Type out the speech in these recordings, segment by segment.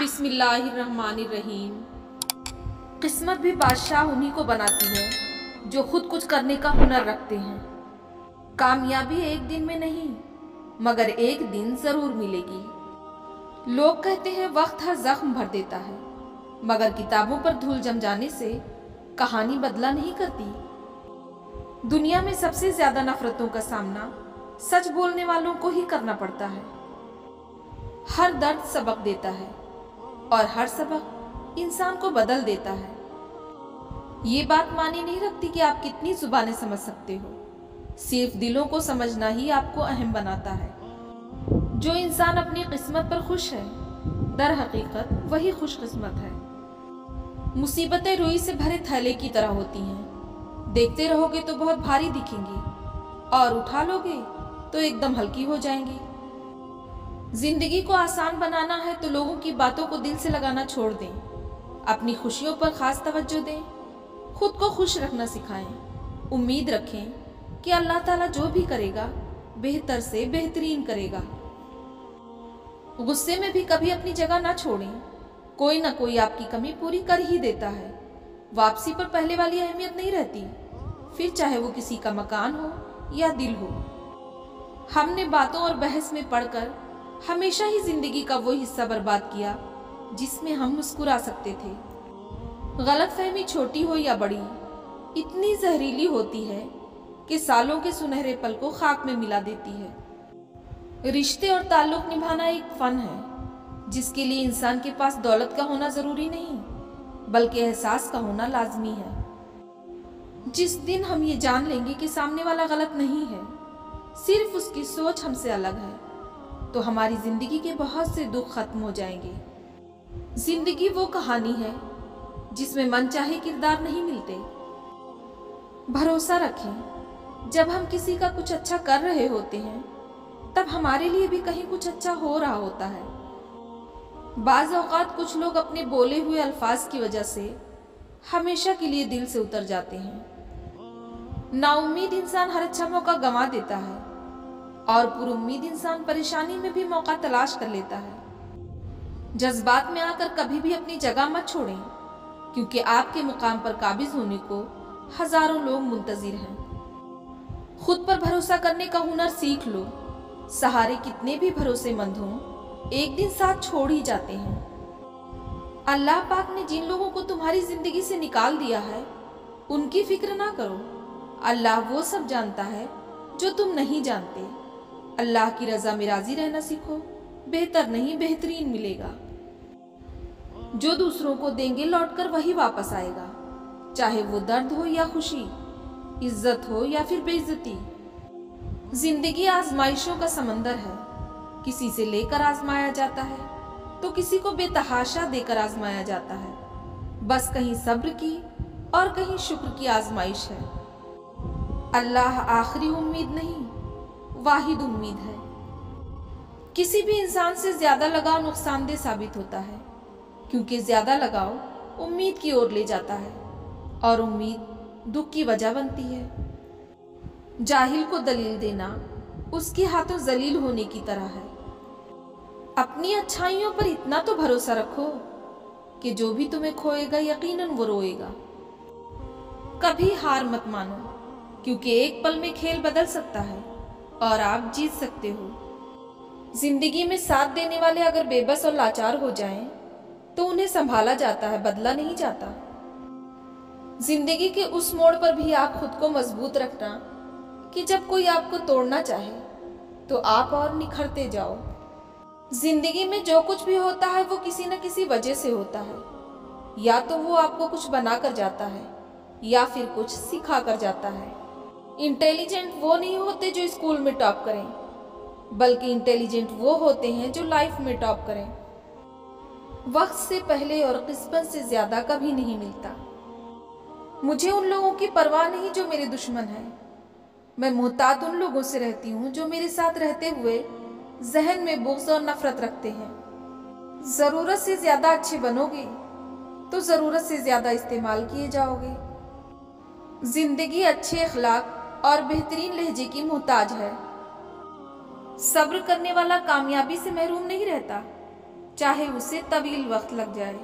बिस्मिल्लाहिर्रहमानिर्रहीम। किस्मत भी बादशाह उन्हीं को बनाती है जो खुद कुछ करने का हुनर रखते हैं। कामयाबी एक दिन में नहीं मगर एक दिन जरूर मिलेगी। लोग कहते हैं वक्त हर जख्म भर देता है, मगर किताबों पर धूल जम जाने से कहानी बदला नहीं करती। दुनिया में सबसे ज्यादा नफरतों का सामना सच बोलने वालों को ही करना पड़ता है। हर दर्द सबक देता है और हर सबक इंसान को बदल देता है। ये बात मानी नहीं रखती कि आप कितनी जुबानें समझ सकते हो, सिर्फ दिलों को समझना ही आपको अहम बनाता है। जो इंसान अपनी किस्मत पर खुश है, दर हकीकत वही खुशकिस्मत है। मुसीबतें रुई से भरे थैले की तरह होती हैं। देखते रहोगे तो बहुत भारी दिखेंगी और उठा लोगे तो एकदम हल्की हो जाएंगी। जिंदगी को आसान बनाना है तो लोगों की बातों को दिल से लगाना छोड़ दें, अपनी खुशियों पर खास तवज्जो दें, खुद को खुश रखना सिखाएं, उम्मीद रखें कि अल्लाह ताला जो भी करेगा बेहतर से बेहतरीन करेगा। गुस्से में भी कभी अपनी जगह ना छोड़ें, कोई ना कोई आपकी कमी पूरी कर ही देता है। वापसी पर पहले वाली अहमियत नहीं रहती, फिर चाहे वो किसी का मकान हो या दिल हो। हमने बातों और बहस में पढ़कर हमेशा ही जिंदगी का वो हिस्सा बर्बाद किया जिसमें हम मुस्कुरा सकते थे। गलतफहमी छोटी हो या बड़ी, इतनी जहरीली होती है कि सालों के सुनहरे पल को खाक में मिला देती है। रिश्ते और ताल्लुक निभाना एक फन है जिसके लिए इंसान के पास दौलत का होना जरूरी नहीं बल्कि एहसास का होना लाजमी है। जिस दिन हम ये जान लेंगे कि सामने वाला गलत नहीं है, सिर्फ उसकी सोच हमसे अलग है, तो हमारी जिंदगी के बहुत से दुख खत्म हो जाएंगे। जिंदगी वो कहानी है जिसमें मनचाहे किरदार नहीं मिलते। भरोसा रखें, जब हम किसी का कुछ अच्छा कर रहे होते हैं तब हमारे लिए भी कहीं कुछ अच्छा हो रहा होता है। बाज़ औक़ात कुछ लोग अपने बोले हुए अल्फाज की वजह से हमेशा के लिए दिल से उतर जाते हैं। नाउम्मीद इंसान हर अच्छा मौका गंवा देता है और पुरुम्मीद इंसान परेशानी में भी मौका तलाश कर लेता है। जज्बात में आकर कभी भी अपनी जगह मत छोड़ें, क्योंकि आपके मुकाम पर काबिज होने को हजारों लोग मुंतजिर हैं। खुद पर भरोसा करने का हुनर सीख लो। सहारे कितने भी भरोसेमंद हों, एक दिन साथ छोड़ ही जाते हैं। अल्लाह पाक ने जिन लोगों को तुम्हारी जिंदगी से निकाल दिया है उनकी फिक्र ना करो। अल्लाह वो सब जानता है जो तुम नहीं जानते। अल्लाह की रजा में राजी रहना सीखो, बेहतर नहीं बेहतरीन मिलेगा। जो दूसरों को देंगे लौटकर वही वापस आएगा, चाहे वो दर्द हो या खुशी, इज्जत हो या फिर बेइज्जती। जिंदगी आजमाइशों का समंदर है, किसी से लेकर आजमाया जाता है तो किसी को बेतहाशा देकर आजमाया जाता है। बस कहीं सब्र की और कहीं शुक्र की आजमाइश है। अल्लाह आखिरी उम्मीद नहीं, वाहिद उम्मीद है। किसी भी इंसान से ज्यादा लगाव नुकसानदेह साबित होता है, क्योंकि ज्यादा लगाव उम्मीद की ओर ले जाता है और उम्मीद दुख की वजह बनती है। जाहिल को दलील देना उसके हाथों जलील होने की तरह है। अपनी अच्छाइयों पर इतना तो भरोसा रखो कि जो भी तुम्हें खोएगा यकीनन वो रोएगा। कभी हार मत मानो, क्योंकि एक पल में खेल बदल सकता है और आप जीत सकते हो। जिंदगी में साथ देने वाले अगर बेबस और लाचार हो जाएं, तो उन्हें संभाला जाता है, बदला नहीं जाता। जिंदगी के उस मोड़ पर भी आप खुद को मजबूत रखना कि जब कोई आपको तोड़ना चाहे तो आप और निखरते जाओ। जिंदगी में जो कुछ भी होता है वो किसी न किसी वजह से होता है। या तो वो आपको कुछ बना कर जाता है या फिर कुछ सिखा कर जाता है। इंटेलिजेंट वो नहीं होते जो स्कूल में टॉप करें, बल्कि इंटेलिजेंट वो होते हैं जो लाइफ में टॉप करें। वक्त से पहले और किस्मत से ज्यादा कभी नहीं मिलता। मुझे उन लोगों की परवाह नहीं जो मेरे दुश्मन हैं। मैं मोहतात उन लोगों से रहती हूँ जो मेरे साथ रहते हुए जहन में बुग़्ज़ और नफरत रखते हैं। जरूरत से ज्यादा अच्छे बनोगे तो जरूरत से ज्यादा इस्तेमाल किए जाओगे। जिंदगी अच्छे अखलाक और बेहतरीन लहजे की मोहताज है। सब्र करने वाला कामयाबी से महरूम नहीं रहता, चाहे उसे तवील वक्त लग जाए।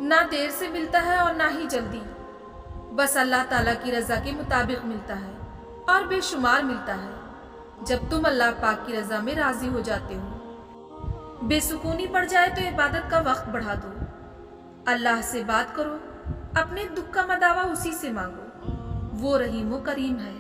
ना देर से मिलता है और ना ही जल्दी, बस अल्लाह ताला की रज़ा के मुताबिक मिलता है और बेशुमार मिलता है जब तुम अल्लाह पाक की रज़ा में राज़ी हो जाते हो। बेसुकूनी पड़ जाए तो इबादत का वक्त बढ़ा दो, अल्लाह से बात करो, अपने दुख का मदावा उसी से मांगो, वो रहीम व करीम है।